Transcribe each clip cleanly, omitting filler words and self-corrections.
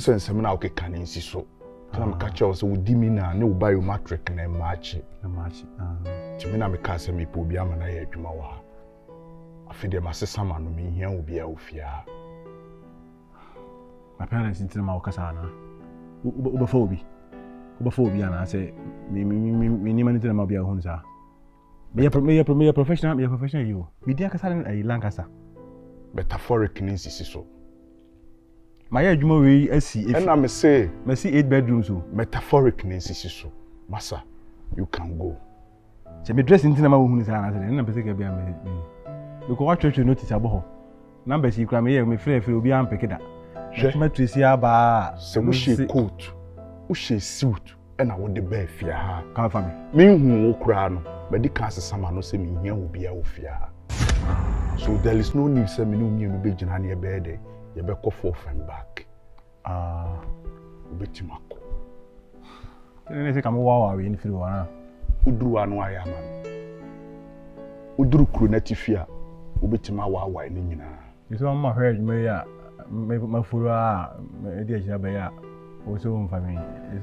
sense me na okay kan nsi so na me ka che o se wo di mi na ne wo biometric na match ti me na me ka se me po bi ama na ya adwuma wa afide ma sesa ma no me hia obi a ofia my parents intina ma okasa na ubafobi ana say me ni manita ma bia hu sa me professional you me dia kasa na Lancaster metaphoric nsi so my adwuma we asi and I say 8 bedrooms so metaphoric nsi so massa you can go se me dress intina ma hu sa na say na pese ka bia me because what church notice abo number si kra me free obi am pekeda ma tracy aba se wo she coat wo she suit and I would the bear fear ha ka fa me hu wo kra no but the cast sama no say me hia obi a ofia so there is no need say me no me no be gina na e be dey you be call for and back obetimako tene se kam wa we ni firi wa uduru anu aya man uduru kru na tifia obetima wa ni nyina so ma hwe me ya me furu a e dey jira be ya also on family is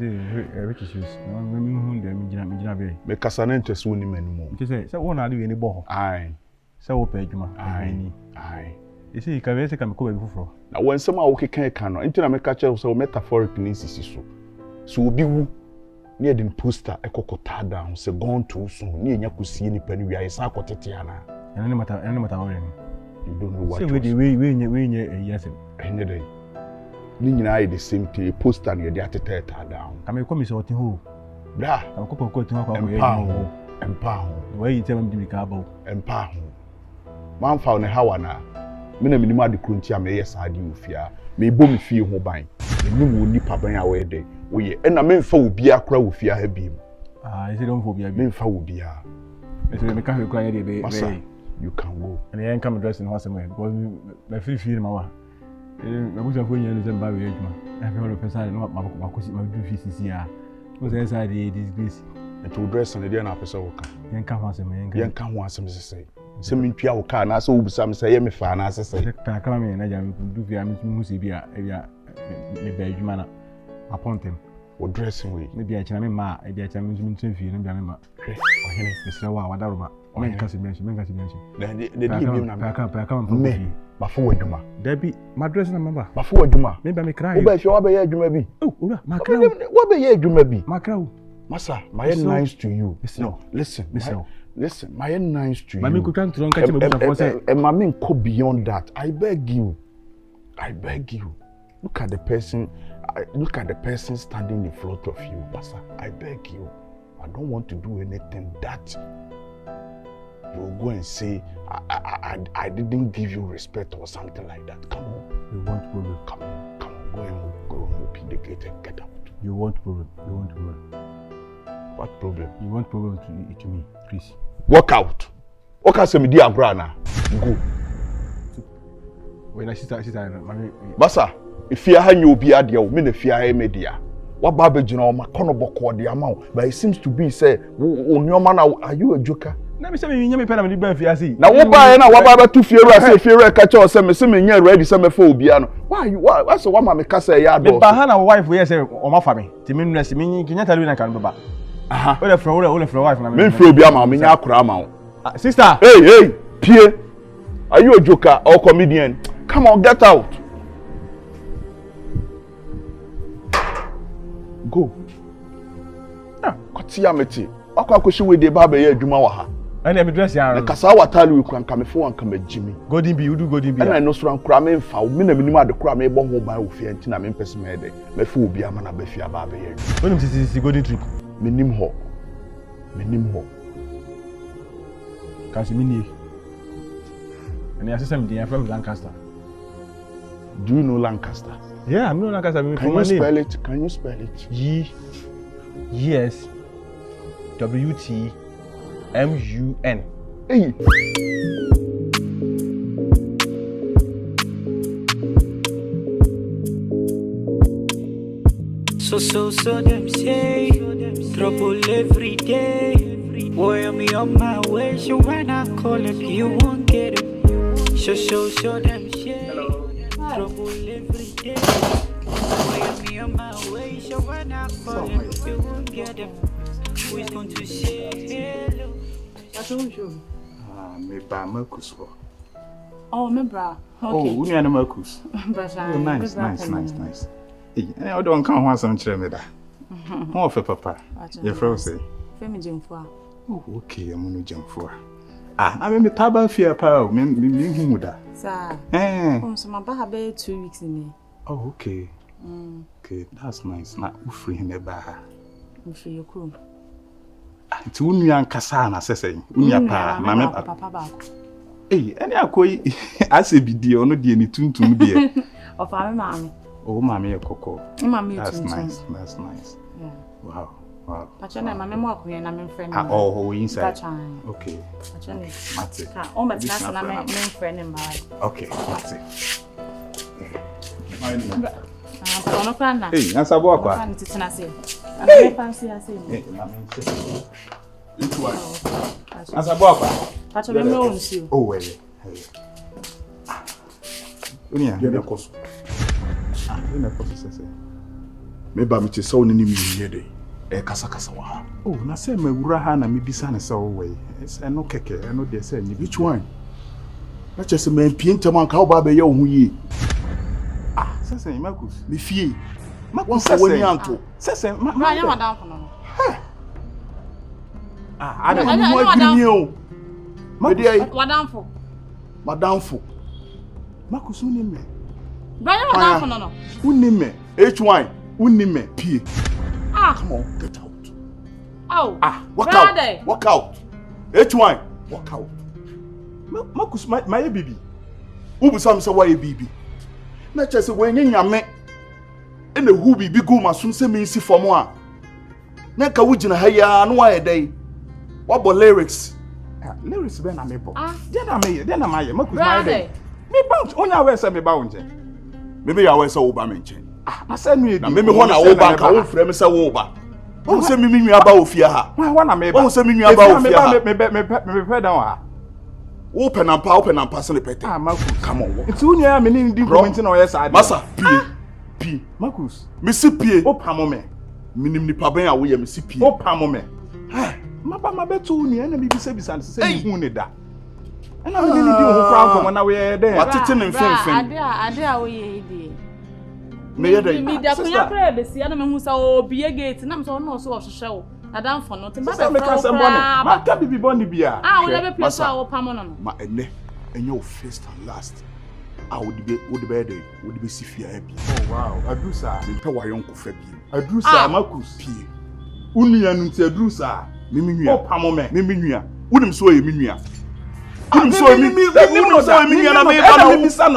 rich issues no me hu dem me gina be me kasa na interest woni manimu nti say won na de we ni bo ai say wo pa adwuma ai isi ka we say ka me ko be fufuro na won sem a wo keka no nti na me ka che so metaphoric ni sisi so obi wu ne edin poster ekokota down say gone too soon ne enya kusie ni pani wi ayesa akotete ana ene mata wo you don't know what say we nye yes ene dey ni nyina ay the same thing poster ne dey ateta down ka me ko mi so tin ho bra ka ko tin ho empa ho we yi tem di ka ba empa ho man fa ne hawa na me na minimum ade krunti a me yes ade ofia me bo me fie ho ban ni wo nipa ban a we dey wo ye na me mfa obi akora ofia ha bi isi don phobia bi me mfa obi a me ka hwe kura ye dey be you can go and I come dressing house somewhere because my feel ma wa me buja fo nyen zemba we adwuma I feel the person no ma ko ma do FCC a wo say say the disgrace to dress na dey na pesa wo ka yen ka ho asem se me ntwa wo ka na se wo bisa me say ye me fa na sese ka kama me na ja me do via me mu se bia me ba adwuma na appontem wo dressing we me bia kira me ma e bia kira me ntun fie no bia me ma ohene mesra wa wadaroma men ka se mention na de di bi na me pa ka me ba fo adwuma da bi ma dress na maba ba fo adwuma me ba me kra wo ba fie wo ba ye adwuma bi ora ma kra wo ba ye adwuma bi ma kra massa my nice to you no listen my nice to you mami ko kan tron ka che me busa for say e mami go beyond that I beg you look at the person standing in front of you Basa. I beg you I don't want to do anything that you'll go and say I didn't give you respect or something like that. Come on. You want problem? Come on. Go and open the gate and get out. You want problem? What problem? You want problem to me, please. Walk out. Walk out some dia brana. Go. When I sit mami. Basa, if you have you be adia, me na fear media. What baba jina o makono boko de ama, but it seems to be say on your man are you a joker? Na me say me nya me pena me ba fiase. Na wo ba na wa baba tu fiere say fiere ka che o say me nya ready say me fa obia no. Why so wa ma me ka say ya do. Me ba ha na wife we say o ma fa me. Ti me nuna se me nyi kinya tale na kan baba. Aha. Ole from wife na me fa obia ma me nya akura ma wo. Sister. Hey, Pierre. Are you a joker or comedian? Come on, get out. Go. Kwati ameti. Akwa akoshi we de baba ye adwuma wa ha. And me dress ya. Na kasa watali we kran kamefo wan kama jimi. Golden bee, you do golden bee. And I no so ran kra me mfa, me na minima de kra me bo ho ban ofie nti na me mpese me de. Me fa obi ama na ba fia baba ye. When you golden trip. Menim ho. Can see me. And the assistant is from Lancaster. Do you know Lancaster? Yeah, I know Lancaster. Can you spell it? Yes. WTMUN. Hey. So them say trouble every day. Boy, I'm on my way. So when I call it, you won't get it. So them say trouble every day. Boy, I'm me on my way, so when I call him, you won't get him. Who is going to say hello? I told you. Me ba Marcus. Oh, me bra. Oh, we are Marcus. Oh, nice. Hey, I don't come once I'm telling me that. More for papa. Your frozen. Femi Jemfua. Oh, okay, Amonu Jemfua. I mean, the abrewamafia power, me that. Sir. So my baha be 2 weeks in me. Oh, okay. Okay, that's nice. Now, who free him baha? I'm free your crew. It's Unya Kasana, says Unya pa, Mamma Papa back. Hey, any akoi, I say be dear, no dear, any tune to me, dear. Of our mammy. Oh, mammy, a cocoa. Mammy, that's nice. Yeah. Wow. But you're not my memoir, and I'm in friend. Oh, inside. Okay. That's it. Oh, but that's an main friend in my. Okay, that's it. Hey, that's a walk. Hey, fancy, I say. Which one? That's a walk. But you know, you. Oh, wait. Yeah, you're not close. Maybe I'm just so near me. Kasa wa. Oh, na say me wura ha na me bisa ne say we. Say no keke, no dey say ni. Which one? Na chese me pie ntam ka oba be ye ohun yi. Say Marcus, me fie. Marcus say woni anto. Say ma ya madam for no. I don't know what you mean. Madam for. Marcus uni me. Brian madam for no. Uni me. H1 uni me pie. Come on, get out. Oh. Walk out. H1, walk out. Marcus, my baby. Who be some say why baby? Na chese when you nyame. And the who be go masum say me see for mo. Na ka wugina ha ya no why dey. What about lyrics? Lyrics be na me bo. Then na my Marcus my dey. Me bounce onya we say me bounce. Maybe you we say wo ba me nche. I said me na me ho na wo ba ka wo frɛ me say wo ba. Wo say me nua ba ofia ha. Wa na me ba. Wo say me nua ba ofia ha. Me pɛ dan ha. Wo pɛ na pa se le pɛtɛ. Marcus, come on. It's unia me ni di comment na o yes ade. Masa, pie. Marcus, me si pie. O pa mo me. Minim ni pa ben a wo ye me si pie. O pa mo me. Maba beto unia na bibisa bisa se me hu ne da. Na me ni di ho kra ko na we ye den. Watete ne mfemfem. Ade a wo ye di. Me ye dey. Me da kunya kra be sia na me hu sa obie gate na me so no so ohwehwe wo. Adam for nothing. But me ka sem bone. Ma ka bibi bone bia. We never play so wo pam no. Ma ene enyo first and last. Would be sifia happy. Oh wow, Adrusa. Me pe wa yonko fa bi. Adrusa Marcus pie. Unia nu nti Adrusa. Me nua. O pam me. Me nua. Wonim so ye me nua. Wonim so ye me nua na me ba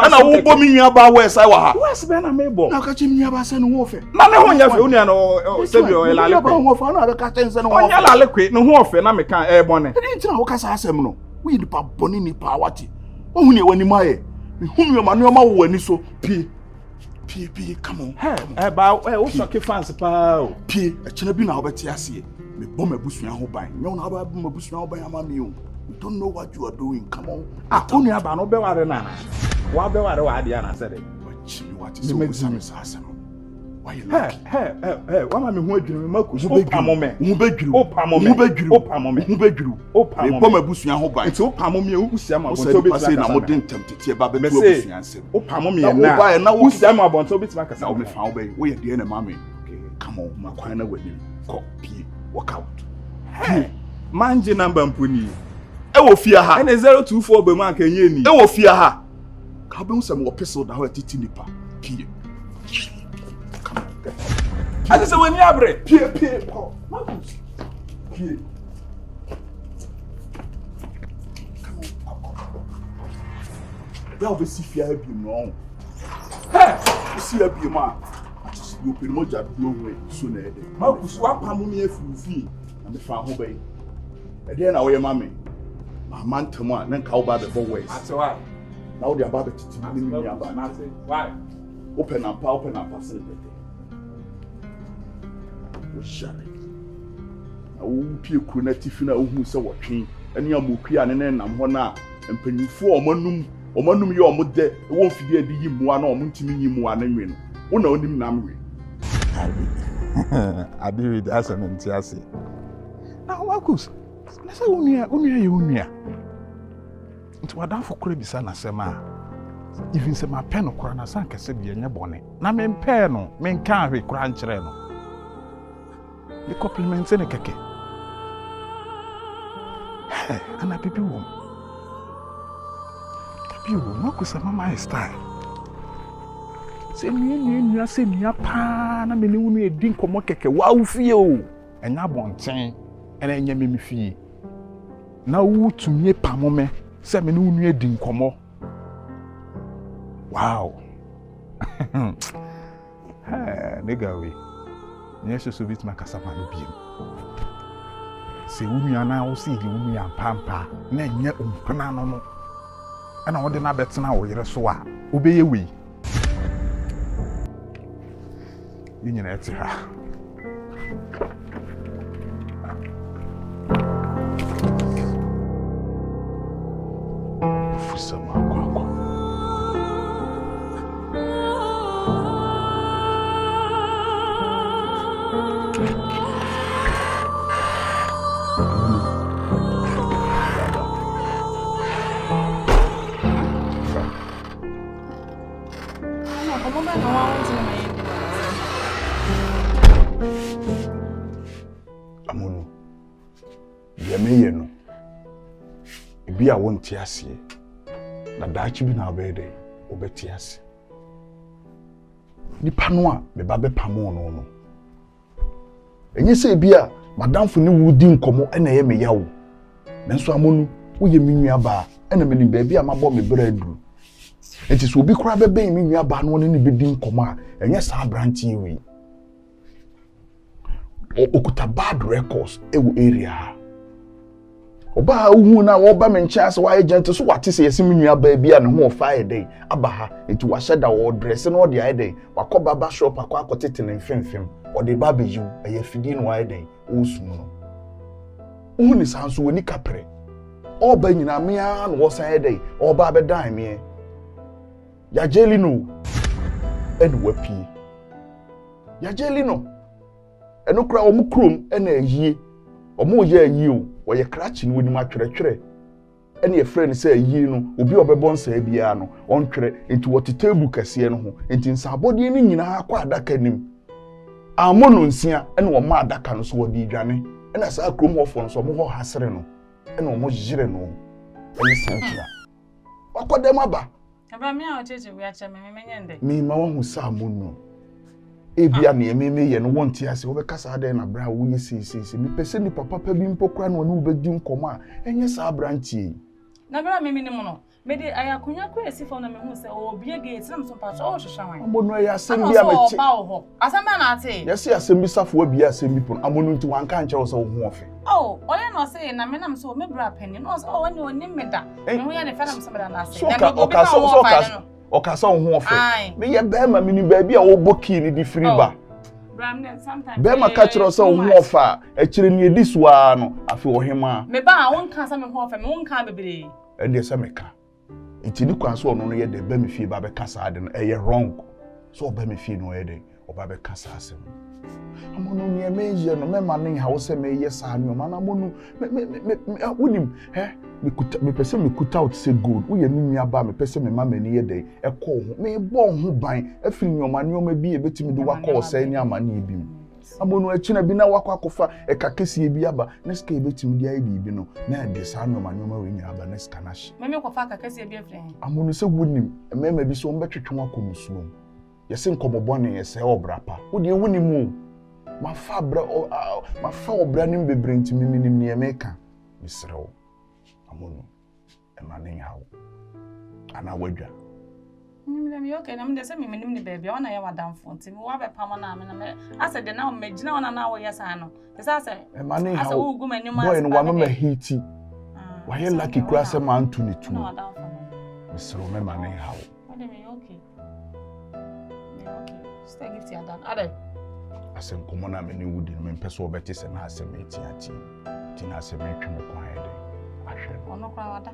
na wo bo me nua ba we sai wa ha. Wes be na me bo. Na ka chi me nua ba se no wo fe. Na me ho nya fe unia no se bi o lale ko. Ho fa na be ka ten se no wo. Onya lale ko no ho fe na me kan e bone. Ndi nti na wo ka sa asem no. We nipa boni nipa awati. Ohun e wani maye. Whom your man, when you so P. Come on. Hey, about what's your fans? P. A chinabin now, but yes, me bomb a bush now by. No, now I'm a bush now by a mammy. You don't know what you are doing. Come on. I only have no bewarana. What bewarana said it. What is the why you like? Hey, one man who drew Marcus, who beg you, bomb a bush now by. It's Opamomi who Sama was saying, I wouldn't tempt it here, but the say, Opamomi and now who's Sama about to be back as I'll be found by. We are the enemy, mammy. Come on, my corner with you. Copy, walk out. Hey, manji number and puni. I will fear her and a 024 by man can ye. I will fear her. Cabin some more pistol that were titinipa. I just when you abre. Pie, Marcus. Pie. That will be Sifia be wrong. Hey, see a be man. You pay more job no way sooner. Marcus, what pammy a free and the farm obey. Again, our mammy. My man to one, then cow by the four ways. That's why. Now they are about it. Why? Open up, facility. Shut it. I will pay Kunatifina who saw what king, and your Mukia and then I'm one and penny for Omanum your mother, won't forget the Yimuan or Muntimini Muan and win. Oh no, him Namri. Abi with us and Tiasi. Now, Marcus, let's say unia. It's what I'm for Kribisana Sema. Even say my pen of Crana Sanka said, be a bonnet. Na men peno, men carry cranchreno. The compliments in a cake. Hey, and I people won't. You Marcus, my style. Say me, say me a pan, and me drink or keke, wow, feel. And I want 10, and then you me fee. Now to me, Pamome, say me no drink or more. Wow. Hey, nigga, we. Yes, so bit my cassava beam. Say, Umi and I will see the Umi and Pampa, then yet Panano. And I want to bet now, you're a swat. Obey we. You know, it's her. Amonu, ye no. Ebi a won tiase. Na daachi bi na obede, obetiase. Nipa no a me ba be pamo no. Enye se ebi a madamfo ne wudi nkomo na ye me yawo. Nanso Amonu, wo ye menua ba, na me ni ba bi a mabọ me bra aduru. Enti so obi kura be ben menua ba no ne be di nkomo a, enye sa branchi wi. Okuta bad records ewu area. Oba uhu na woba menchase wa agent so wate se yesi menua ba bia ne ho fire day abaha enti wa sheda wo dress no de ay day wakọ baba shop akọ akotete ne mfemfem o de ba beju eye fidi no ay day Owusu no uhu ni sanso woni kapre oba nyina mea no wo san day oba be dan me ya jeli no enu wapi ya jeli no eno kra omu krom ena ayie omu ye ayie o wo ye krachi no nim atwerɛtwerɛ ene ye friend say ayie no obi obebɔ nsa bia no ontwerɛ enti wo table kase no ho enti nsabode ni nyina akɔ adaka nim Amonu nsia ene wo ma adaka no so wo di dwane ena sa krom hofo no so mo ho hasere no ene wo mo jire no ene santia wakodem aba aba me a ocheche wi acha me menyende me ma wo hu sa Amonu ebia na ememe ye no wonti ase wo be kasa ade na bra wo ye sisi mi pese ni papa pa bi mpokra no wo be di nkomo a enye sa branchi na bra me minimo no me de ayakonya ko esifo na me hu se obi gate na mso pa so o hwehwan Amonu ya asem bia mechi ba wo ho asem na ate yes asem bi safo bia asem bi pon Amonu nti wanka nche wo se wo hu ofe oye no se na me na mso me bra pani no so woni oni meda me hu ya ne fa na mso meda na ase na me obi ka wo fa no okasa wo hu ofe me ye be ma mini ba bia wo boki ni di free ba sometimes be ma ka kire so wo hu ofa a kire ni ediswa no afi wo hema me ba won ka sa me hu ofa me won ka bebre e de se me ka iti ni kwan so no ye de ba me fie ba be kasa ade no e ye wrong so ba me fie no ye de oba be kasa asem Amonu ni emeje no me ma ne ha wo se me ye sa ni o ma na Amonu me unim me pese me kuta out say good wo ye nua ba me pese me ma mani ye de e ko ho me bo ho ban afiri nyoma ni o ma bi e betimi de wakọ osai ni amani bi Amonu akina bi na wakọ akofa e kakesi bi aba neska e betimi de ai bi no na de sa nyoma ni o ma we nya aba neska na hye me kofa kakesi bi afiri Amonu se wonim mema bi so mbetwetwe akomusuo yese nkomobone yese obrapa wo de wonim ma fa obra nim bebre ntimi minim ne emeka misrew Amonu emane hawo ana wadwa nimle okay na mde se me minim ne baby ona ye wadamfo ntimi wa be pam na me na me ase de na me gina ona na wo yesa no esa se emane hawo ase wo gu manim boy no wa me hiti wa ye lucky kura se ma antuni tu na wadamfo misrew me mane hawo ade me okay stay Gifty adan ade asem komo na me ne wudi me pese obeti se na asem etiati ti na asem etwe me kwa ede ahwe ono kwa wada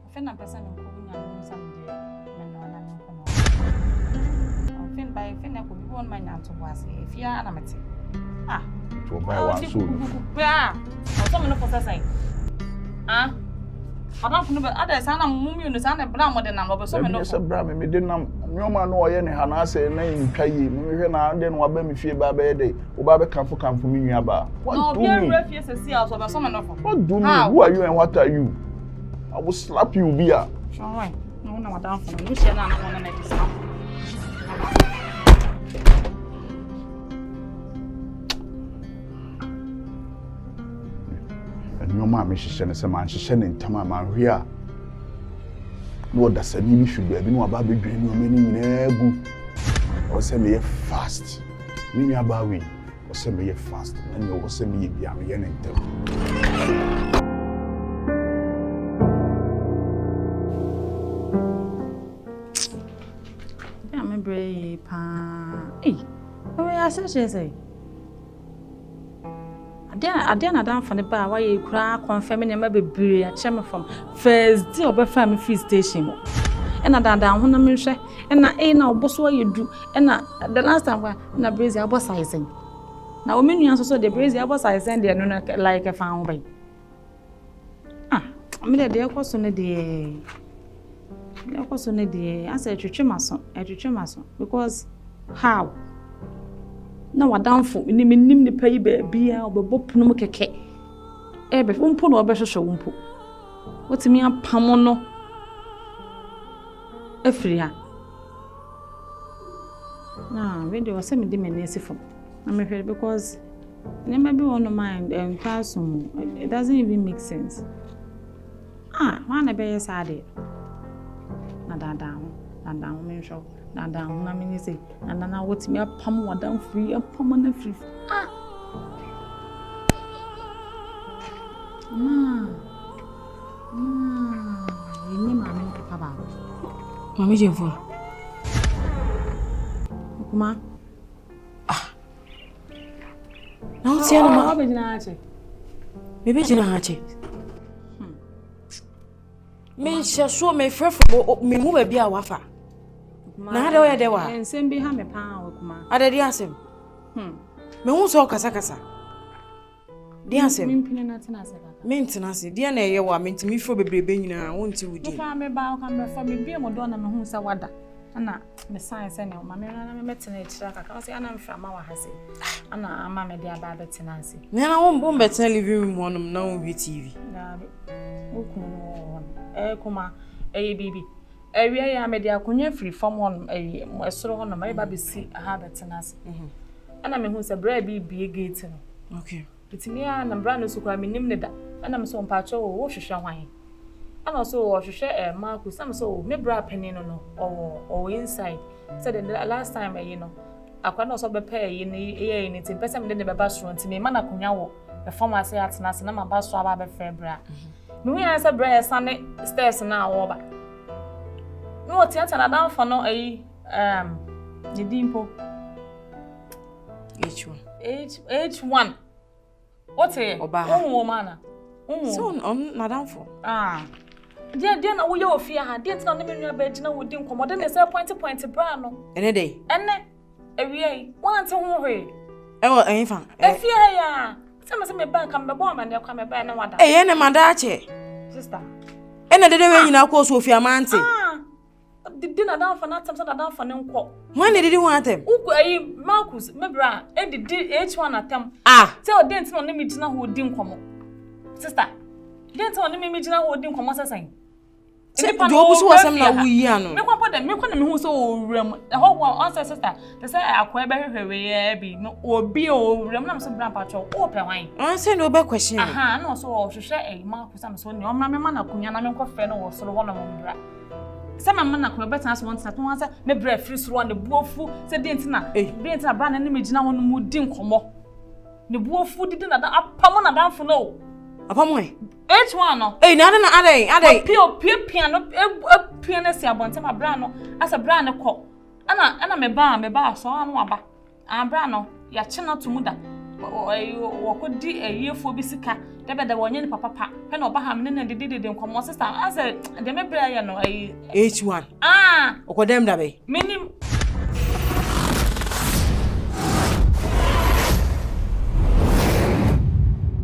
afa na pese me ko nya no sam de me no na me ko no fin by fin I could be one my nan to was if you are amateur. Ah, to buy one soon. Yeah, someone of us saying. Ah, I don't know, but others are not moving the sun and brown more than I'm so many of Bram, me didn't no man know any Hanase name Kay, me now and then what me fear by day, or Baba come for me about. What do you refuse to see us over someone of what do you? Who are you and what are you? I will slap you, Bia. Sure, no, madame, for you shall not want to make this up. No mammy, she sent a man, she sent in Tamama here. No, that's a new should be no about dream no many good. Or send me fast. Me about we, or send me fast, and you will send me a young and tell. I'm brave, pa. Eh, I say. I didn't down from the bar why you cry confirming your baby a chairman from first day of a family free station. And I down when I'm sure, and I ain't no boss what you do, and the last time I brace your boss sizing. Now, when you answer the brace your boss I send you like a found by. Ah, I mean, a dear question a day. There was on a day, I said to Chimason, because how? No, I down for me, name the pay baby, or Bopno Keke. Ebe, umpo no beso show umpo. What's me a pamono? Efria. Nah, video was semi dimensi for. I'm afraid because never be on mind and classroom. It doesn't even make sense. Ah, one a bear sad. Down, me show. Down, I mean, say, and then I would me a pum down free, a pum on the free. Ah, you mean, Mammy, Papa. Mammy, you for Kuma. Ah, now, see, I'm maybe Jinachi. Me shall show me preferable me move a beer wafer. Na ada we de wa ensem bi ha me pa okuma ada di asem me hu so kasa di asem mimpine na tena ase kaka mentena ase di na ye wa mentimi fo bebrebe nyina wonti wudi fa me ba ka me fa me bi mo do na me hu sa wada ana me science na ma me na me metena ekira kaka o se ana mfa ma wa hase ana ama me dia ba betena ase na wo mbo betena living room wonum na wo TV na okunu kuma bibi area ya media akonya free form on esoro ho no ma ba besi aha betenas ana me hu se bra bi gate no okay bitimi ya na bra no so kwa menim ne da ana me so mpacho wo hwehwe hwan ana so wo hwehwe Marcus sam so me bra penin no o inside said the last time akwa no so be pay ni tin person de be ba so ntimi ma na akonya wo e form ase atenas na ma ba so aba be fe bra me hu ya se bra ya sane stairs na wo ba no tianta na down for no the dimpo H1 what e woman so on na down for dia na wo ye ofia ha dia tina na me nua ba gina wo di nkomo de ne say point bra no ene dey ene ewie wan te ho hwe ewo enfa efia ya se me bank am be bo ma ne kwa me ba na wada ene madache sister ene de we nyina ko so ofia mante did na down for not some down for nko when did you want them uku Marcus mebra e did H1 atem say o dent no me gina ho di nkomo sister dent no me gina ho di nkomo sasan e pa do obusu wasam na wo yi ano me kwa da me kwa na me hu so owuram e ho wo answer sister they say akwa be hwehwe ya bi no obi owuram na so bra pacho o pe hwan say no be question no so o hwehwe Marcus am so ni o ma me ma na kunya na me nkɔ fe no wo so ho no mo bra sama mana ko betan so wonta to wansa me bra free so ne buofu se de ntina bra na ne megina ho no mu di nkomo ne buofu didi na da apamo na danfo no apamo H1 no na adai pia no pia na si abonte ma bra no asa bra ne kɔ ana me ba so anu aba bra no ya chena to muda wo ko di eyefo bi sika debeda wonye ni papa pe na oba ha me na didi nkomo sister asa de me bra ya no H1 okodem da be mini